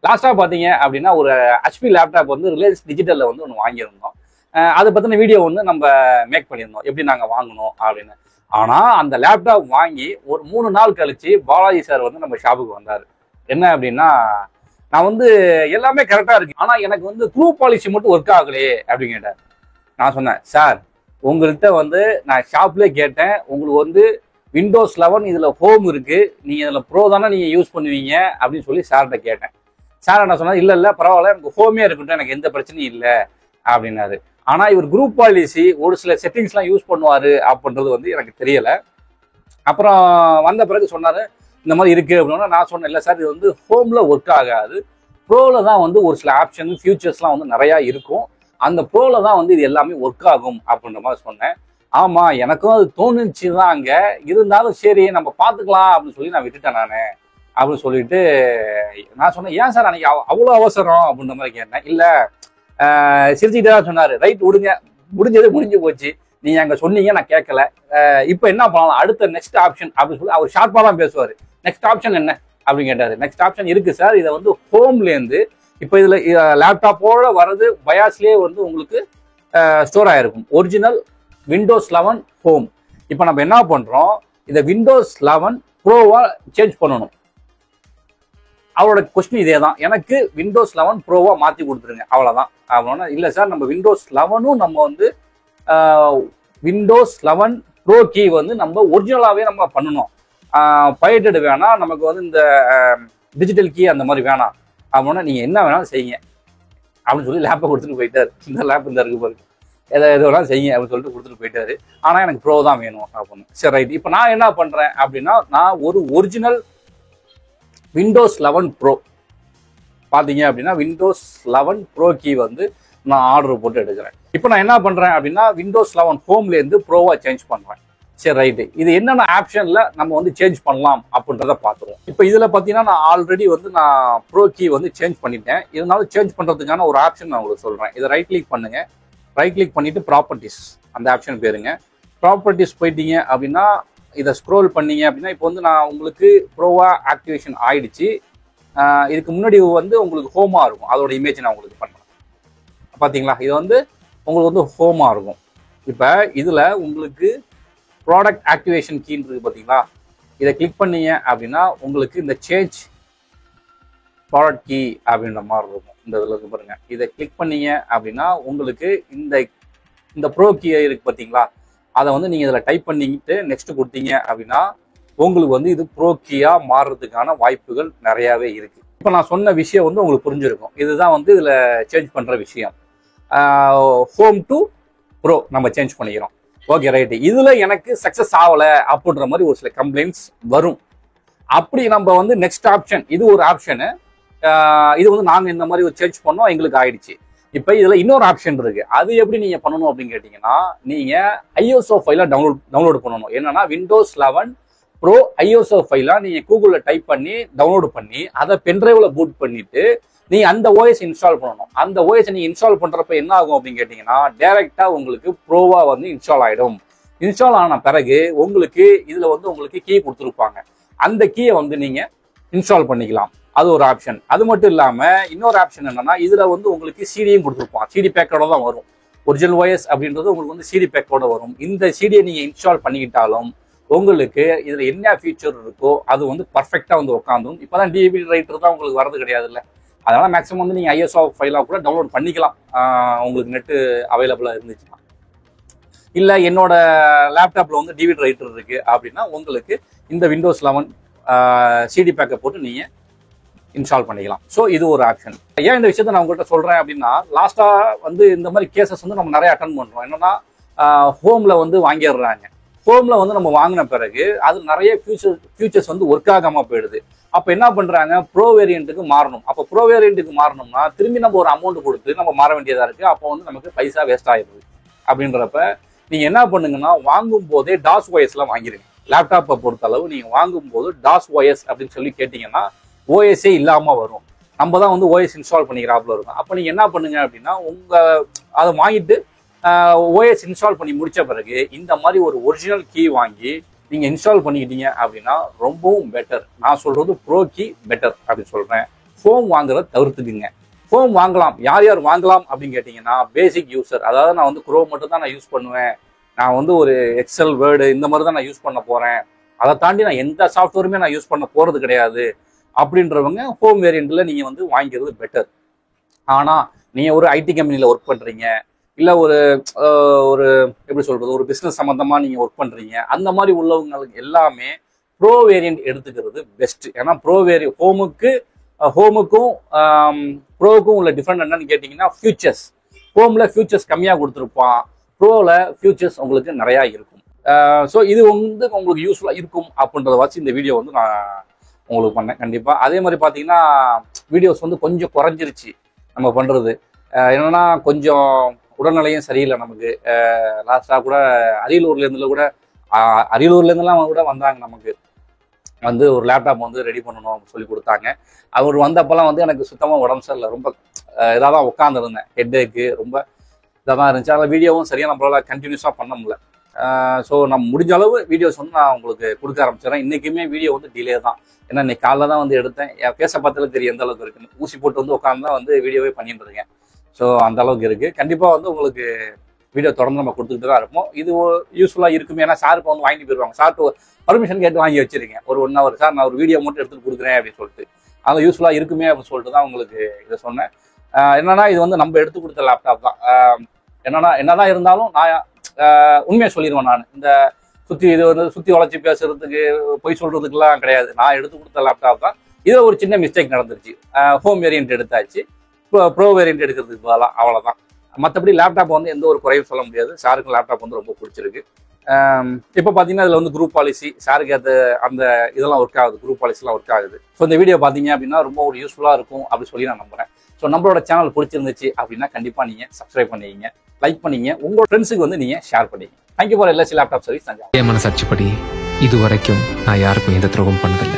லாஸ்ட்டாக பார்த்தீங்க அப்படின்னா ஒரு ஹெச்பி லேப்டாப் வந்து ரிலையன்ஸ் டிஜிட்டலில் வந்து ஒன்று வாங்கியிருந்தோம். அதை பற்றின வீடியோ ஒன்று நம்ம மேக் பண்ணியிருந்தோம், எப்படி நாங்கள் வாங்கினோம் அப்படின்னு. ஆனால் அந்த லேப்டாப் வாங்கி ஒரு 3 நாள் கழிச்சு பாலாஜி சார் வந்து நம்ம ஷாப்புக்கு வந்தார். என்ன அப்படின்னா, நான் வந்து எல்லாமே கரெக்டாக இருக்கு, ஆனால் எனக்கு வந்து க்ளூ பாலிசி மட்டும் ஒர்க் ஆகலையே அப்படின்னு கேட்டார். நான் சொன்னேன், சார் உங்கள்கிட்ட வந்து நான் ஷாப்லேயே கேட்டேன், உங்களுக்கு வந்து விண்டோஸ் 11 இதில் ஹோம் இருக்கு, நீங்கள் இதில் ப்ரோ தானே நீங்கள் யூஸ் பண்ணுவீங்க அப்படின்னு சொல்லி சார்கிட்ட கேட்டேன். சார் என்ன சொன்னார், இல்லை பரவாயில்ல, எனக்கு ஹோமே இருக்கட்டும், எனக்கு எந்த பிரச்சனையும் இல்லை அப்படின்னாரு. ஆனால் இவர் குரூப் பாலிசி ஒரு சில செட்டிங்ஸ்லாம் யூஸ் பண்ணுவார் அப்படின்றது வந்து எனக்கு தெரியலை. அப்புறம் வந்த பிறகு சொன்னார், இந்த மாதிரி இருக்குது அப்படின்னா. நான் சொன்னேன், இல்லை சார், இது வந்து ஹோமில் ஒர்க் ஆகாது, ப்ரோவில் தான் வந்து ஒரு சில ஆப்ஷன் ஃபியூச்சர்ஸ்லாம் வந்து நிறையா இருக்கும், அந்த ப்ரோவில் தான் வந்து இது எல்லாமே ஒர்க் ஆகும் அப்படின்ற மாதிரி சொன்னேன். ஆமாம், எனக்கும் அது தோணுச்சு தான் அங்கே, இருந்தாலும் சரி நம்ம பார்த்துக்கலாம் அப்படின்னு சொல்லி நான் விட்டுட்டேன் நான் அப்படின்னு சொல்லிட்டு நான் சொன்னேன், ஏன் சார் அன்னைக்கு அவ்வளோ அவசரம் அப்படின்ற மாதிரி கேட்டேன். இல்லை, சிரிச்சுக்கிட்டே தான் சொன்னார், ரைட் விடுங்க, முடிஞ்சது முடிஞ்சு போச்சு, நீங்கள் அங்கே சொன்னீங்க நான் கேட்கல, இப்போ என்ன பண்ணலாம், அடுத்த நெக்ஸ்ட் ஆப்ஷன் அப்படின்னு சொல்லி அவர் ஷார்ப்பாக தான் பேசுவார். நெக்ஸ்ட் ஆப்ஷன் என்ன அப்படின்னு கேட்டார். நெக்ஸ்ட் ஆப்ஷன் இருக்குது சார், இதை வந்து ஹோம்லேருந்து இப்போ இதில் லேப்டாப்போட வர்றது பயாஸ்லேயே வந்து உங்களுக்கு ஸ்டோர் ஆகிருக்கும், ஒரிஜினல் விண்டோஸ் 11 ஹோம். இப்போ நம்ம என்ன பண்ணுறோம், இதை விண்டோஸ் 11 ப்ரோவாக சேஞ்ச் பண்ணணும். அவரோட கொஸ்டின் இதே தான், எனக்கு விண்டோஸ் 11 ப்ரோவாக மாற்றி கொடுத்துருங்க, அவ்வளோதான். அப்படின்னா இல்லை சார், நம்ம விண்டோஸ் 11 நம்ம வந்து விண்டோஸ் 11 ப்ரோ கீ வந்து நம்ம ஒரிஜினலாகவே நம்ம பண்ணணும், பைரேட்டட் வேணாம், நமக்கு வந்து இந்த டிஜிட்டல் கீ அந்த மாதிரி வேணாம் அப்படின்னா நீங்கள் என்ன வேணாலும் செய்யுங்க அப்படின்னு சொல்லி லேப்பை கொடுத்துட்டு போயிட்டார். இந்த லேப் இந்த இருக்கு பாருங்க, எதை வேணாலும் செய்யுங்க அப்படின்னு சொல்லிட்டு கொடுத்துட்டு போயிட்டாரு. ஆனால் எனக்கு ப்ரோ தான் வேணும் அப்படின்னு. சரி ரைட், இப்போ நான் என்ன பண்ணுறேன் அப்படின்னா, நான் ஒரு ஒரிஜினல் விண்டோஸ் 11 ப்ரோ பார்த்தீங்க அப்படின்னா விண்டோஸ் 11 ப்ரோ கீ வந்து நான் ஆர்டர் போட்டு எடுக்கிறேன். இப்போ நான் என்ன பண்ணுறேன் அப்படின்னா, விண்டோஸ் 11 ஹோம்லேருந்து ப்ரோவாக சேஞ்ச் பண்ணுறேன். சரி ரைட்டு, இது என்னென்ன ஆப்ஷனில் நம்ம வந்து சேஞ்ச் பண்ணலாம் அப்படின்றத பார்த்துருவோம். இப்போ இதில் பார்த்தீங்கன்னா நான் ஆல்ரெடி வந்து நான் ப்ரோ கீ வந்து சேஞ்ச் பண்ணிட்டேன், இருந்தாலும் சேஞ்ச் பண்ணுறதுக்கான ஒரு ஆப்ஷன் நான் உங்களுக்கு சொல்கிறேன். இதை ரைட் கிளிக் பண்ணுங்கள், ரைட் கிளிக் பண்ணிவிட்டு ப்ராப்பர்ட்டிஸ் அந்த ஆப்ஷன் போயிருங்க. ப்ராப்பர்ட்டிஸ் போயிட்டீங்க அப்படின்னா இதை ஸ்க்ரோல் பண்ணீங்க அப்படின்னா, இப்போ வந்து நான் உங்களுக்கு ப்ரோவாக ஆக்டிவேஷன் ஆயிடுச்சு. இதுக்கு முன்னாடி வந்து உங்களுக்கு ஹோமாக இருக்கும், அதோட இமேஜ் நான் உங்களுக்கு பண்ணுறேன். பார்த்தீங்களா, இது வந்து உங்களுக்கு வந்து ஹோமாக இருக்கும். இப்போ இதில் உங்களுக்கு ப்ராடக்ட் ஆக்டிவேஷன் கீன்னு இருக்குது பார்த்தீங்களா, இதை கிளிக் பண்ணீங்க அப்படின்னா உங்களுக்கு இந்த சேஞ்ச் ப்ராடக்ட் கீ அப்படின்ற மாதிரி இருக்கும். இந்த இதில் இருக்கு பாருங்க, இதை கிளிக் பண்ணீங்க அப்படின்னா உங்களுக்கு இந்த ப்ரோ கீ இருக்கு பார்த்தீங்களா, அதை வந்து நீங்கள் இதில் டைப் பண்ணிக்கிட்டு நெக்ஸ்ட் கொடுத்தீங்க அப்படின்னா உங்களுக்கு வந்து இது ப்ரோ கீயாக மாறுறதுக்கான வாய்ப்புகள் நிறையாவே இருக்குது. இப்போ நான் சொன்ன விஷயம் வந்து உங்களுக்கு புரிஞ்சிருக்கும். இதுதான் வந்து இதில் சேஞ்ச் பண்ணுற விஷயம். ஹோம் டு ப்ரோ நம்ம சேஞ்ச் பண்ணிக்கிறோம். ஓகே ரைட்டு, இதில் எனக்கு சக்ஸஸ் ஆகலை அப்படின்ற மாதிரி ஒரு சில கம்ப்ளைண்ட்ஸ் வரும். அப்படி நம்ம வந்து நெக்ஸ்ட் ஆப்ஷன், இது ஒரு ஆப்ஷனு, இது வந்து நாங்கள் இந்த மாதிரி ஒரு சேஞ்ச் பண்ணோம், எங்களுக்கு ஆயிடுச்சு. இப்போ இதில் இன்னொரு ஆப்ஷன் இருக்கு, அது எப்படி நீங்கள் பண்ணணும் அப்படின்னு கேட்டிங்கன்னா, நீங்கள் ஐஎஸ்ஓ ஃபைலை டவுன்லோட் பண்ணணும். என்னன்னா விண்டோஸ் 11 ப்ரோ ஐஎஸ்ஓ ஃபைலாக நீங்கள் கூகுளில் டைப் பண்ணி டவுன்லோடு பண்ணி அதை பென்ட்ரைவில் பூட் பண்ணிவிட்டு நீங்கள் அந்த ஓஎஸ் இன்ஸ்டால் பண்ணணும். அந்த ஓஎஸ் நீங்கள் இன்ஸ்டால் பண்ணுறப்ப என்ன ஆகும் அப்படின்னு கேட்டிங்கன்னா, டேரெக்டாக உங்களுக்கு ப்ரோவாக வந்து இன்ஸ்டால் ஆகிடும். இன்ஸ்டால் ஆன பிறகு உங்களுக்கு இதில் வந்து உங்களுக்கு கீ கொடுத்துருப்பாங்க, அந்த கீயை வந்து நீங்கள் இன்ஸ்டால் பண்ணிக்கலாம். அது ஒரு ஆப்ஷன். அது மட்டும் இல்லாமல் இன்னொரு ஆப்ஷன் என்னன்னா, இதில் வந்து உங்களுக்கு சிடியும் கொடுத்துருப்பான், சிடி பேக்கோட தான் வரும். ஒரிஜினல் ஓஎஸ் அப்படின்றது உங்களுக்கு வந்து சிடி பேக்கோட வரும். இந்த சிடியை நீங்கள் இன்ஸ்டால் பண்ணிக்கிட்டாலும் உங்களுக்கு இதில் என்ன ஃபீச்சர் இருக்கோ அது வந்து பர்ஃபெக்டாக வந்து உட்காந்தும். இப்போ தான் டிவிடி ரைட்டர் தான் உங்களுக்கு வரது கிடையாது இல்லை, அதனால் மேக்ஸிமம் வந்து நீங்கள் ஐஎஸ்ஓ ஃபைலாக கூட டவுன்லோட் பண்ணிக்கலாம், உங்களுக்கு நெட்டு அவைலபிளாக இருந்துச்சுன்னா. இல்லை என்னோட லேப்டாப்பில் வந்து டிவிடி ரைட்டர் இருக்குது அப்படின்னா உங்களுக்கு இந்த விண்டோஸ் 11 சிடி பேக்கை போட்டு நீங்கள் இன்ஸ்டால் பண்ணிக்கலாம். ஸோ இது ஒரு ஆப்ஷன். ஏன் இந்த விஷயத்தை நான் உங்கள்கிட்ட சொல்கிறேன் அப்படின்னா, லாஸ்ட்டாக வந்து இந்த மாதிரி கேசஸ் வந்து நம்ம நிறைய அட்டன் பண்ணுறோம். என்னன்னா ஹோமில் வந்து வாங்கிடுறாங்க, ஹோமில் வந்து நம்ம வாங்கின பிறகு அது நிறைய ஃபியூச்சர்ஸ் வந்து ஒர்க் ஆகாமல் போயிடுது. அப்போ என்ன பண்ணுறாங்க, ப்ரோ வேரியண்ட்டுக்கு மாறணும். அப்போ ப்ரோ வேரியண்ட்டுக்கு மாறணும்னா திரும்பி நம்ம ஒரு அமௌண்ட் கொடுத்து நம்ம மாற வேண்டியதாக இருக்குது. அப்போ வந்து நமக்கு பைசா வேஸ்ட் ஆகிடுது. அப்படின்றப்ப நீங்கள் என்ன பண்ணுங்கன்னா, வாங்கும் போதே டாஸ் ஓஎஸ்லாம் வாங்கிடுங்க. லேப்டாப்பை பொறுத்தளவு நீங்கள் வாங்கும் போது டாஸ் ஓஎஸ் அப்படின்னு சொல்லி கேட்டிங்கன்னா ஓஎஸ்ஏ இல்லாமல் வரும். நம்ம தான் வந்து ஓஎஸ் இன்ஸ்டால் பண்ணிக்கிறாப்புல இருக்கும். அப்போ நீங்கள் என்ன பண்ணுங்க அப்படின்னா, அதை வாங்கிட்டு ஓஎஸ் இன்ஸ்டால் பண்ணி முடித்த பிறகு இந்த மாதிரி ஒரு ஒரிஜினல் கீ வாங்கி நீங்கள் இன்ஸ்டால் பண்ணிக்கிட்டீங்க அப்படின்னா ரொம்பவும் பெட்டர். நான் சொல்கிறது ப்ரோ கீ பெட்டர் அப்படின்னு சொல்கிறேன். ஃபோம் வாங்குறத தவிர்த்துக்குங்க. ஃபோம் வாங்கலாம், யார் யார் வாங்கலாம் அப்படின்னு கேட்டிங்கன்னா, பேசிக் யூசர். அதாவது நான் வந்து குரோம் மட்டும் தான் நான் யூஸ் பண்ணுவேன், நான் வந்து ஒரு எக்ஸல் வேர்டு இந்த மாதிரி தான் நான் யூஸ் பண்ண போகிறேன், அதை தாண்டி நான் எந்த சாஃப்ட்வேருமே நான் யூஸ் பண்ண போகிறது கிடையாது அப்படின்றவங்க ஹோம் வேரியண்ட்டில் நீங்கள் வந்து வாங்கிக்கிறது பெட்டர். ஆனால் நீங்கள் ஒரு ஐடி கம்பெனியில் ஒர்க் பண்ணுறீங்க, இல்லை ஒரு ஒரு எப்படி சொல்கிறது, ஒரு பிஸ்னஸ் சம்மந்தமாக நீங்கள் ஒர்க் பண்ணுறீங்க, அந்த மாதிரி உள்ளவங்களுக்கு எல்லாமே ப்ரோ வேரியண்ட் எடுத்துக்கிறது பெஸ்ட்டு. ஏன்னா ஹோமுக்கும் ப்ரோவுக்கும் உள்ள டிஃப்ரெண்ட் என்னன்னு கேட்டிங்கன்னா, ஃபியூச்சர்ஸ். ஹோமில் ஃபியூச்சர்ஸ் கம்மியாக கொடுத்துருப்பான், ப்ரோவில் ஃபியூச்சர்ஸ் உங்களுக்கு நிறையா இருக்கும். ஸோ இது வந்து உங்களுக்கு யூஸ்ஃபுல்லாக இருக்கும் அப்படின்றத வச்சு இந்த வீடியோ வந்து நான் உங்களுக்கு பண்ணேன். கண்டிப்பாக அதே மாதிரி பார்த்தீங்கன்னா வீடியோஸ் வந்து கொஞ்சம் குறைஞ்சிருச்சு நம்ம பண்ணுறது. என்னென்னா கொஞ்சம் உடல்நிலையும் சரியில்லை நமக்கு. லாஸ்ட்டாக கூட அரியலூர்லேருந்துலாம் கூட வந்தாங்க, நமக்கு வந்து ஒரு லேப்டாப் வந்து ரெடி பண்ணணும் அப்படின்னு சொல்லி கொடுத்தாங்க. அவர் வந்தப்பெல்லாம் வந்து எனக்கு சுத்தமாக உடம்பு சரியில்லை, ரொம்ப இதாக தான் உட்காந்துருந்தேன், ஹெட்டேக்கு ரொம்ப இதாக தான் இருந்துச்சு. அதில் வீடியோவும் சரியாக நம்மளால் கண்டினியூஸாக பண்ண முடியல. ஸோ நம்ம முடிஞ்ச அளவு வீடியோஸ் வந்து நான் உங்களுக்கு கொடுக்க ஆரம்பிச்சிடறேன். இன்றைக்குமே வீடியோ வந்து டிலே தான், ஏன்னா இன்னைக்கு காலைல தான் வந்து எடுத்தேன். என் பேச பார்த்தாலே தெரியும் எந்த அளவுக்கு இருக்குன்னு. ஊசி போட்டு வந்து உட்காந்து தான் வந்து வீடியோவே பண்ணிட்டு இருக்கேன். ஸோ அந்த அளவுக்கு இருக்குது. கண்டிப்பாக வந்து உங்களுக்கு வீடியோ தொடர்ந்து நம்ம கொடுத்துக்கிட்டு தான் இருப்போம். இது யூஸ்ஃபுல்லாக இருக்குமே, ஏன்னா சாருக்கு வந்து வாங்கிட்டு போயிடுவாங்க. சார்ட்டு பர்மிஷன் கேட்டு வாங்கி வச்சிருக்கேன், ஒரு 1 hour சார் நான் ஒரு வீடியோ மட்டும் எடுத்துகிட்டு கொடுக்குறேன் அப்படின்னு சொல்லிட்டு. அதில் யூஸ்ஃபுல்லாக இருக்குமே அப்படின்னு சொல்லிட்டு தான் உங்களுக்கு இதை சொன்னேன். என்னன்னா இது வந்து நம்ம எடுத்து கொடுத்த லேப்டாப் தான். என்னதான் இருந்தாலும் நான் உண்மையை சொல்லிடுவேன். நான் இந்த இது வந்து சுற்றி வளைச்சி பேசுறதுக்கு, பொய் சொல்றதுக்குலாம் கிடையாது. நான் எடுத்து கொடுத்த லேப்டாப் தான். இதில் ஒரு சின்ன மிஸ்டேக் நடந்துருச்சு. ஹோம் வேரியன்ட் எடுத்தாச்சு, ப்ரோ வேரியன்ட் எடுக்கிறதுக்கு பதிலாக, அவ்வளோதான். மற்றபடி லேப்டாப் வந்து எந்த ஒரு குறையும் சொல்ல முடியாது. சாருக்கு லேப்டாப் வந்து ரொம்ப பிடிச்சிருக்கு. இப்போ பார்த்தீங்கன்னா இதில் வந்து குரூப் பாலிசி, சாருக்கு அந்த இதெல்லாம் ஒர்க் ஆகுது, குரூப் பாலிசிலாம் ஒர்க் ஆகுது. ஸோ இந்த வீடியோ பார்த்தீங்க அப்படின்னா ரொம்ப ஒரு யூஸ்ஃபுல்லாக இருக்கும் அப்படின்னு சொல்லி நான் நம்புறேன். ஸோ நம்மளோட சேனல் பிடிச்சிருந்துச்சு அப்படின்னா கண்டிப்பாக நீங்கள் சப்ஸ்கிரைப் பண்ணிக்கிங்க, லைக் பண்ணிங்க, உங்களோட ஃப்ரெண்ட்ஸுக்கு வந்து நீங்கள் ஷேர் பண்ணிங்க. Thank you for LSC laptop service. மனசாட்சிப்படி இது வரைக்கும் நான் யாருக்கும் எந்த துரோகம் பண்ணதில்லை.